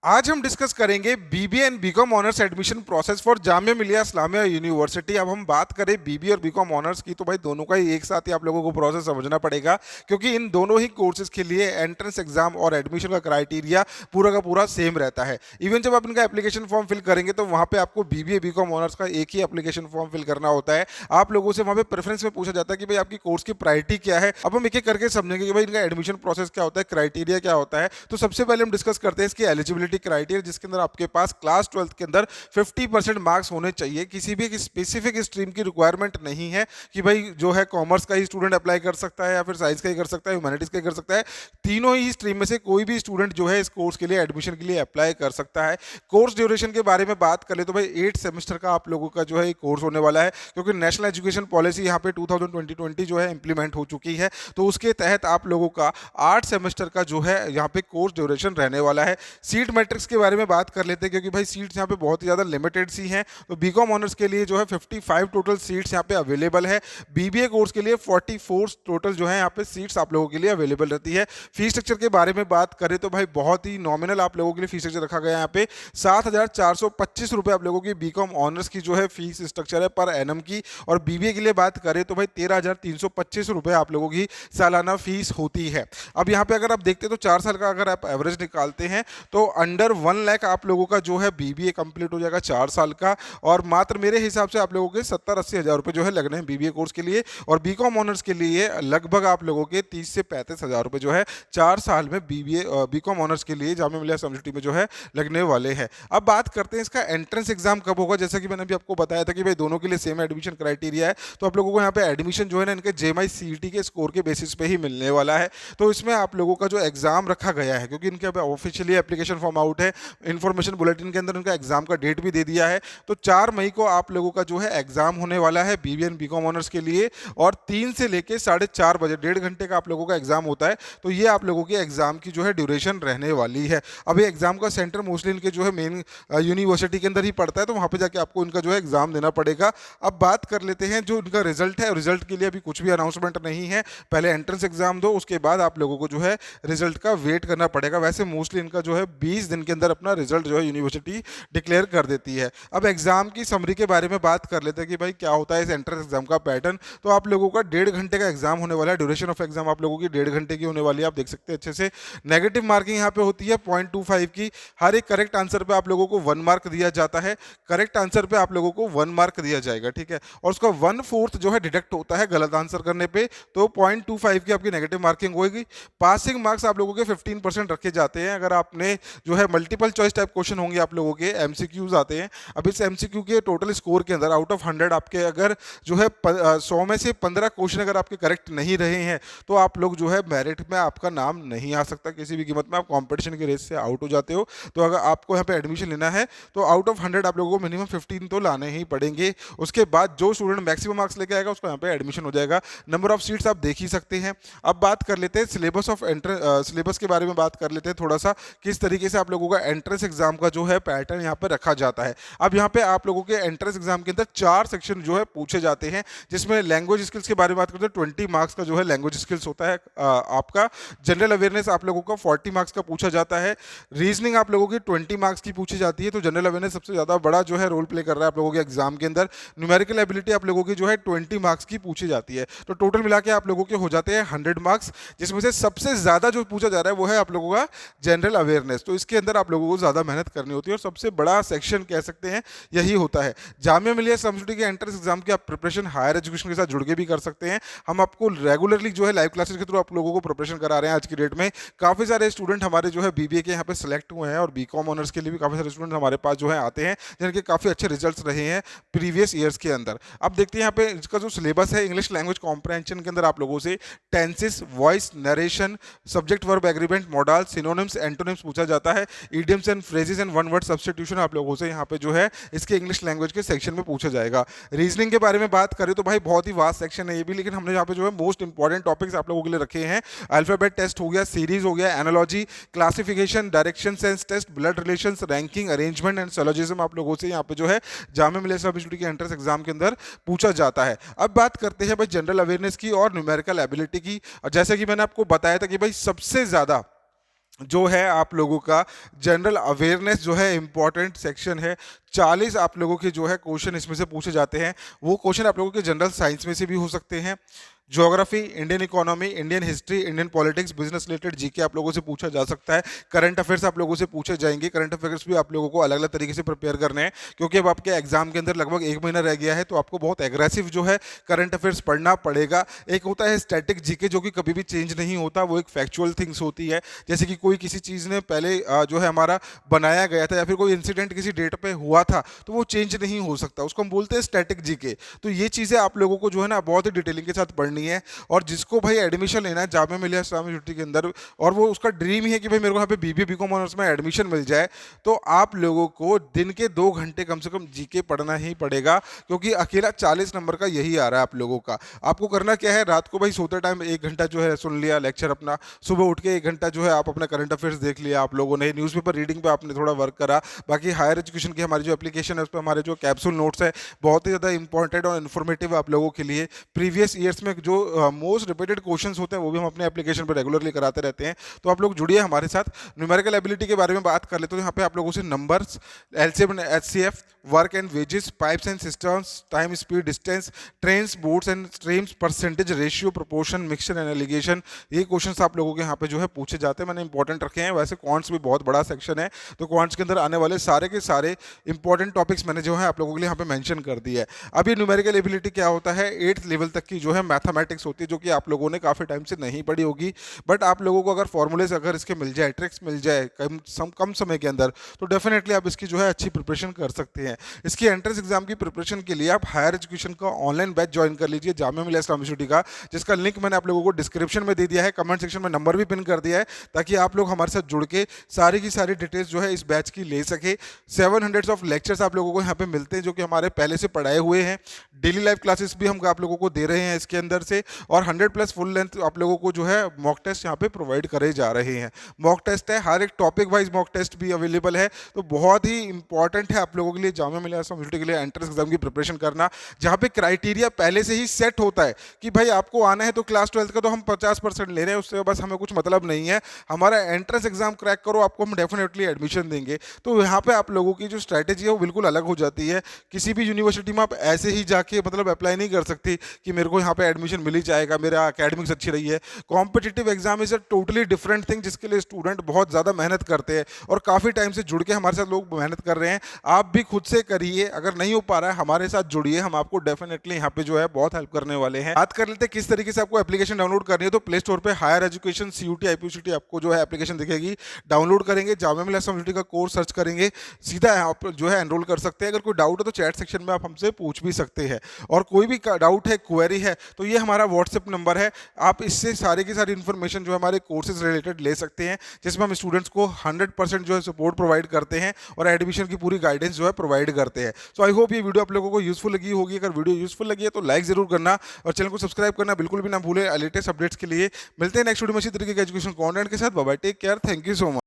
आज हम डिस्कस करेंगे BBA and BCom honours admission process for Jamia Millia Islamia university. अब हम बात करें बीबीए और बीकॉम ऑनर्स की तो भाई दोनों का ही एक साथ ही आप लोगों को प्रोसेस समझना पड़ेगा, क्योंकि इन दोनों ही कोर्सेज के लिए एंट्रेंस एग्जाम और एडमिशन का क्राइटेरिया पूरा का पूरा सेम रहता है। इवन जब आप इनका एप्लीकेशन फॉर्म फिल करेंगे तो वहाँ पे आपको बीबीए बीकॉम ऑनर्स का एक ही एप्लीकेशन फॉर्म फिल करना होता है। आप लोगों से वहाँ पे प्रेफरेंस में पूछा जाता है कि भाई आपकी कोर्स की प्रायोरिटी क्या है। अब हम एक एक करके समझेंगे कि भाई इनका एडमिशन प्रोसेस क्या होता है, क्राइटेरिया क्या होता है। तो सबसे पहले हम डिस्कस करते हैं इसकी एलिजिबिलिटी क्राइटेरिया, जिसके अंदर आपके पास क्लास 12 के अंदर 50% मार्क्स होने चाहिए। किसी भी स्पेसिफिक स्ट्रीम की रिक्वायरमेंट नहीं है कि भाई जो है कॉमर्स का ही स्टूडेंट अप्लाई कर सकता है या फिर साइंस का ही कर सकता है, ह्यूमैनिटीज का ही कर सकता है। तीनों ही स्ट्रीम में से कोई भी स्टूडेंट जो है इस कोर्स के लिए एडमिशन के लिए अप्लाई कर सकता है। कोर्स ड्यूरेशन के बारे में बात कर ले तो भाई 8 सेमेस्टर का आप लोगों का जो है कोर्स होने वाला है, क्योंकि नेशनल एजुकेशन पॉलिसी यहाँ पे 2020 जो है इंप्लीमेंट हो चुकी है। तो उसके तहत आप लोगों का 8 सेमेस्टर का जो है यहाँ पे कोर्स ड्यूरेशन रहने वाला है। सीट मैट्रिक्स के बारे में बात कर लेते हैं, क्योंकि भाई सीट्स यहाँ पे बहुत ही ज़्यादा लिमिटेड सी हैं। तो बीकॉम ऑनर्स के लिए जो है 55 टोटल सीट्स यहाँ पे अवेलेबल है। बीबीए कोर्स के लिए 44 टोटल जो है यहाँ पे सीट्स आप लोगों के लिए अवेलेबल रहती है। फीस स्ट्रक्चर के बारे में बात करें तो भाई बहुत ही नॉमिनल आप लोगों के लिए फीस स्ट्रक्चर रखा गया है। यहाँ पे 7,425 रुपये आप लोगों की बीकॉम ऑनर्स की जो है फीस स्ट्रक्चर है पर एनम की, और बीबीए के लिए बात करें तो भाई 13,325 रुपये आप लोगों की सालाना फीस होती है। अब यहाँ पे अगर आप देखते हैं तो 4 साल का अगर आप एवरेज निकालते हैं तो अंडर 1 लाख आप लोगों का जो है बीबीए कंप्लीट हो जाएगा 4 साल का, और मात्र मेरे हिसाब से आप लोगों के 70-80 हज़ार रुपये जो है लगने हैं बीबीए कोर्स के लिए। और बीकॉम ऑनर्स के लिए लगभग आप लोगों के 30 से 35 हज़ार रुपये जो है 4 साल में बीबीए बीकॉम ऑनर्स के लिए जामिया मिलिया यूनिवर्सिटी में जो है लगने वाले हैं। अब बात करते हैं इसका एंट्रेंस एग्जाम कब होगा। जैसा कि मैंने अभी आपको बताया था कि भाई दोनों के लिए सेम एडमिशन क्राइटेरिया है, तो आप लोगों को यहाँ पे एडमिशन जो है ना इनके जेएमआई सीईटी के स्कोर के बेसिस पे ही मिलने वाला है। तो इसमें आप लोगों का जो एग्जाम रखा गया है, क्योंकि इनके ऑफिशियली एप्लीकेशन फॉर्म आउट है, इन्फॉर्मेशन बुलेटिन के अंदर उनका एग्जाम का डेट भी दे दिया है। तो 4 मई को आप लोगों का जो है एग्जाम होने वाला है बीबीए एंड बीकॉम ऑनर्स के लिए, और 3 से लेके 4:30 बजे 1.5 घंटे का आप लोगों का एग्जाम होता है। तो ये आप लोगों के एग्जाम की जो है ड्यूरेशन रहने वाली है। अब ये एग्जाम का सेंटर मोस्टली इनके जो है मेन यूनिवर्सिटी के अंदर ही पड़ता है, तो वहाँ पे जाके आपको इनका जो है एग्जाम देना पड़ेगा। अब बात कर लेते हैं जो इनका रिजल्ट है। रिजल्ट के लिए अभी कुछ भी अनाउंसमेंट नहीं है, पहले एंट्रेंस एग्जाम दो, उसके बाद आप लोगों को जो है रिजल्ट का वेट करना पड़ेगा। वैसे मोस्टली इनका जो है 20 दिन के अंदर अपना रिजल्ट जो है यूनिवर्सिटी डिक्लेयर कर देती है। अब एग्जाम की समरी के बारे में बात कर लेते हैं कि भाई क्या होता है इस एंट्रेंस एग्जाम का पैटर्न। तो आप लोगों का 1.5 घंटे का एग्जाम होने वाला है। ड्यूरेशन ऑफ एग्जाम आप लोगों की 1.5 घंटे की होने वाली है, आप देख सकते हैं अच्छे से। नेगेटिव मार्किंग यहाँ पे होती है 0.25 की। हर एक करेक्ट आंसर पे आप लोगों को 1 मार्क दिया जाता है। करेक्ट आंसर पे आप लोगों को 1 मार्क दिया जाएगा, ठीक है। और उसका 1/4 जो है डिडक्ट होता है गलत आंसर करने पे, तो 0.25 की आपकी नेगेटिव मार्किंग होगी। पासिंग मार्क्स आप लोगों के 15% रखे जाते हैं। अगर आपने जो है मल्टीपल चॉइस टाइप क्वेश्चन होंगे आप लोगों के, एमसीक्यूज आते हैं। अब इस एमसीक्यू के टोटल स्कोर के अंदर आउट ऑफ 100 आपके अगर जो है 100 में से 15 क्वेश्चन अगर आपके करेक्ट नहीं रहे हैं तो आप लोग जो है मेरिट में आपका नाम नहीं आ सकता किसी भी कीमत में, आप कंपटीशन की रेस से आउट हो जाते हो। तो अगर आपको यहाँ पे एडमिशन लेना है तो आउट ऑफ 100 आप लोगों को मिनिमम 15 तो लाने ही पड़ेंगे। उसके बाद जो स्टूडेंट मैक्सिमम मार्क्स लेके आएगा उसको यहाँ पे एडमिशन हो जाएगा। नंबर ऑफ सीट्स आप देख ही सकते हैं। अब बात कर लेते हैं सिलेबस ऑफ सिलेबस के बारे में बात कर लेते हैं थोड़ा सा, किस तरीके से आप लोगों का एंट्रेंस एग्जाम का जो है पैटर्न यहाँ पे रखा जाता है। अब यहाँ पे आप लोगों के एंट्रेंस एग्जाम के अंदर 4 सेक्शन जो है पूछे जाते हैं, जिसमें लैंग्वेज स्किल्स के बारे में बात करते हैं 20 मार्क्स का जो है लैंग्वेज स्किल्स होता है आपका। जनरल अवेयरनेस आप लोगों का 40 मार्क्स का पूछा जाता है। रीजनिंग आप लोगों की 20 मार्क्स की पूछी जाती है। तो जनरल अवेयरनेस सबसे ज़्यादा बड़ा जो है रोल प्ले कर रहा है आप लोगों के एग्जाम के अंदर। न्यूमेरिकल एबिलिटी आप लोगों की जो है 20 मार्क्स की पूछी जाती है। तो टोटल मिला के आप लोगों के हो जाते हैं 100 मार्क्स, जिसमें से सबसे ज़्यादा जो पूछा जा रहा है वो है आप लोगों का जनरल अवेयरनेस। तो इसके अंदर आप लोगों को ज़्यादा मेहनत करनी होती है और सबसे बड़ा सेक्शन कह सकते हैं यही होता है। जामिया मिलिया यूनिवर्सिटी के एंट्रेंस एग्जाम की आप प्रिपरेशन हायर एजुकेशन के साथ जुड़ के भी कर सकते हैं। हम आपको रेगुलरली जो है लाइव क्लासेस के थ्रू आप लोगों को प्रिपरेशन करा रहे हैं। आज की डेट में काफ़ी सारे स्टूडेंट हमारे जो है बीबीए के यहाँ पे सिलेक्ट हुए हैं, और बीकॉम ऑनर्स के लिए भी काफ़ी सारे स्टूडेंट हमारे पास जो है आते हैं जिनके काफ़ी अच्छे रिजल्ट्स रहे हैं प्रीवियस ईयर्स के अंदर। अब देखते हैं यहाँ पे इसका जो सिलेबस है इंग्लिश लैंग्वेज कॉम्प्रहेंशन के अंदर आप लोगों से tenses, voice, narration, subject verb agreement, model, synonyms, antonyms पूछा जाता है। Idioms and phrases and one word substitution आप लोगों से यहाँ पे जो है इसके इंग्लिश लैंग्वेज के सेक्शन में पूछा जाएगा। रीजनिंग के बारे में बात करें तो भाई बहुत ही वास्ट सेक्शन है ये भी, लेकिन हमने यहाँ पे जो है मोस्ट इंपॉर्टेंट टॉपिक्स आप लोगों के लिए रखे हैं। अल्फाबेट टेस्ट हो गया, सीरीज हो गया, analogy, classification, direction sense test, blood relations, ranking, arrangement and syllogism आप लोगों से यहाँ पे जो है जामिया मिलिया यूनिवर्सिटी के एंट्रेंस एग्जाम के अंदर पूछा जाता है। अब बात करते हैं भाई जनरल अवेयरनेस की और न्यूमेरिकल एबिलिटी की। और जैसे कि मैंने आपको बताया था कि भाई सबसे ज़्यादा जो है आप लोगों का जनरल अवेयरनेस जो है इंपॉर्टेंट सेक्शन है। 40 आप लोगों के जो है क्वेश्चन इसमें से पूछे जाते हैं। वो क्वेश्चन आप लोगों के जनरल साइंस में से भी हो सकते हैं, geography, Indian economy, Indian history, Indian politics, business related GK आप लोगों से पूछा जा सकता है। करंट अफेयर्स आप लोगों से पूछे जाएंगे। करंट अफेयर्स भी आप लोगों को अलग अलग तरीके से प्रिपेयर करने हैं, क्योंकि अब आपके एग्जाम के अंदर लगभग 1 महीना रह गया है, तो आपको बहुत एग्रेसिव जो है करंट अफेयर्स पढ़ना पड़ेगा। एक होता है स्टैटिक जीके जो कि कभी भी चेंज नहीं होता, वो एक फैक्चुअल थिंग्स होती है, जैसे कि कोई किसी चीज़ ने पहले जो है हमारा बनाया गया था या फिर कोई इंसिडेंट किसी डेट पे हुआ था तो वो चेंज नहीं हो सकता, उसको हम बोलते हैं स्टैटिक जीके। तो ये चीज़ें आप लोगों को जो है ना बहुत ही डिटेलिंग के साथ पढ़नी है। और जिसको भाई एडमिशन लेना है जामिया मिलिया इस्लामिया यूनिवर्सिटी के अंदर, और वो उसका ड्रीम ही है कि भाई मेरे को यहाँ पे बीबीए बीकॉम ऑनर्स में एडमिशन मिल जाए, तो आप लोगों को दिन के 2 घंटे कम से कम जीके पढ़ना ही पड़ेगा, क्योंकि अकेला 40 नंबर का यही आ रहा है आप लोगों का। आपको करना क्या है, रात को भाई सोते टाइम 1 घंटा जो है सुन लिया लेक्चर अपना, सुबह उठ के 1 घंटा जो है आप अपना करंट अफेयर्स देख लिया आप लोगों ने, न्यूज़पेपर रीडिंग पे आपने थोड़ा वर्क करा। बाकी हायर एजुकेशन की हमारी जो एप्लीकेशन है उस पर हमारे जो कैप्सूल नोट्स है बहुत ही ज़्यादा इंपॉर्टेंट और इन्फॉर्मेटिव आप लोगों के लिए। प्रीवियस ईयर्स में जो मोस्ट रिपीटेड क्वेश्चंस होते हैं वो भी हम अपने एप्लीकेशन पर रेगुलरली कराते रहते हैं, तो आप लोग जुड़िए हमारे साथ। न्यूमेरिकल एबिलिटी के बारे में बात कर लेते हैं, तो यहाँ पे आप लोगों से numbers, LCM and HCF, work and wages, pipes and systems, time speed distance, trains boats and streams, percentage ratio, proportion, mixture and allegation, ये क्वेश्चंस आप लोगों के यहाँ पे जो है पूछे जाते हैं, मैंने इंपॉर्टेंट रखे हैं। वैसे क्वांट्स भी बहुत बड़ा सेक्शन है, तो क्वांट्स के अंदर आने वाले सारे के सारे इंपॉर्टेंट टॉपिक्स मैंने जो है आप लोगों के लिए यहाँ पे मेंशन कर दिया है। अब ये न्यूमेरिकल एबिलिटी क्या होता है, 8th लेवल तक की जो है मैथमेटिक्स होती है, जो कि आप लोगों ने काफ़ी टाइम से नहीं पढ़ी होगी, बट आप लोगों को अगर फॉर्मूलेज अगर इसके मिल जाए, ट्रिक्स मिल जाए कम समय के अंदर, तो डेफिनेटली आप इसकी जो है अच्छी प्रिपरेशन कर सकते हैं। इसकी एंट्रेंस एग्जाम की प्रिपरेशन के लिए आप हायर एजुकेशन का ऑनलाइन बैच ज्वाइन कर लीजिए जामिया मिलिया इस्लामिया यूनिवर्सिटी का, जिसका लिंक मैंने आप लोगों को डिस्क्रिप्शन में दे दिया है, कमेंट सेक्शन में नंबर भी पिन कर दिया है, ताकि आप लोग हमारे साथ जुड़ के सारी की सारी डिटेल्स जो है इस बैच की ले सके। 700 ऑफ लेक्चर्स आप लोगों को यहाँ पे मिलते हैं, जो कि हमारे पहले से पढ़ाए हुए हैं। डेली लाइव क्लासेस भी हम आप लोगों को दे रहे हैं इसके अंदर से, और 100+ फुल लेंथ आप लोगों को जो है मॉक टेस्ट यहाँ पे प्रोवाइड करे जा रहे हैं। मॉक टेस्ट है, हर एक टॉपिक वाइज मॉक टेस्ट भी अवेलेबल है, तो बहुत ही इंपॉर्टेंट है आप लोगों के लिए जामिया मिलिया इस्लामिया यूनिवर्सिटी के लिए एंट्रेंस एग्जाम की प्रिपरेशन करना, जहाँ पे क्राइटेरिया पहले से ही सेट होता है कि भाई आपको आना है तो क्लास 12th का तो हम 50% ले रहे हैं, उससे बस हमें कुछ मतलब नहीं है, हमारा एंट्रेंस एग्जाम क्रैक करो, आपको हम डेफिनेटली एडमिशन देंगे। तो यहाँ पे आप लोगों की जो स्ट्रैटेजी है वो बिल्कुल अलग हो जाती है। किसी भी यूनिवर्सिटी में आप ऐसे ही जाके मतलब अप्लाई नहीं कर सकती कि मेरे को यहाँ पे एडमिशन मिल ही जाएगा, मेरा अकेडमिक्स अच्छी रही है। Competitive exam is a totally different thing, जिसके लिए स्टूडेंट बहुत ज़्यादा मेहनत करते हैं, और काफ़ी टाइम से जुड़ के हमारे साथ लोग मेहनत कर रहे हैं। आप भी खुद से करिए, अगर नहीं हो पा रहा है हमारे साथ जुड़िए, हम आपको डेफिनेटली यहाँ पे जो है बहुत हेल्प करने वाले हैं। बात कर लेते हैं किस तरीके से आपको एप्लीकेशन डाउनलोड करनी है, तो प्ले स्टोर पे हायर एजुकेशन CUT IPCT आपको जो है एप्लीकेशन दिखेगी, डाउनलोड करेंगे, जामिया मिलिया इस्लामिया यूनिवर्सिटी का कोर्स सर्च करेंगे, सीधा आप जो है एनरोल कर सकते हैं। अगर कोई डाउट है तो चैट सेक्शन में आप हमसे पूछ भी सकते हैं, और कोई भी डाउट है, क्वेरी है, तो ये हमारा व्हाट्सएप नंबर है, आप इससे सारे की सारी इन्फॉर्मेशन जो है हमारे कोर्सेज रिलेटेड ले सकते हैं, जिसमें हम स्टूडेंट्स को 100% जो है सपोर्ट प्रोवाइड करते हैं और एडमिशन की पूरी गाइडेंस जो है प्रोवाइड करते हैं। सो आई होप ये वीडियो आप लोगों को यूजफुल लगी होगी। अगर वीडियो यूजफुल लगी है तो लाइक जरूर करना, और चैनल को सब्सक्राइब करना बिल्कुल भी ना भूलें। लेटेस्ट अपडेट्स के लिए मिलते हैं नेक्स्ट वीडियो में इसी तरीके के एजुकेशन कंटेंट के साथ। Bye bye, take care, thank you so much.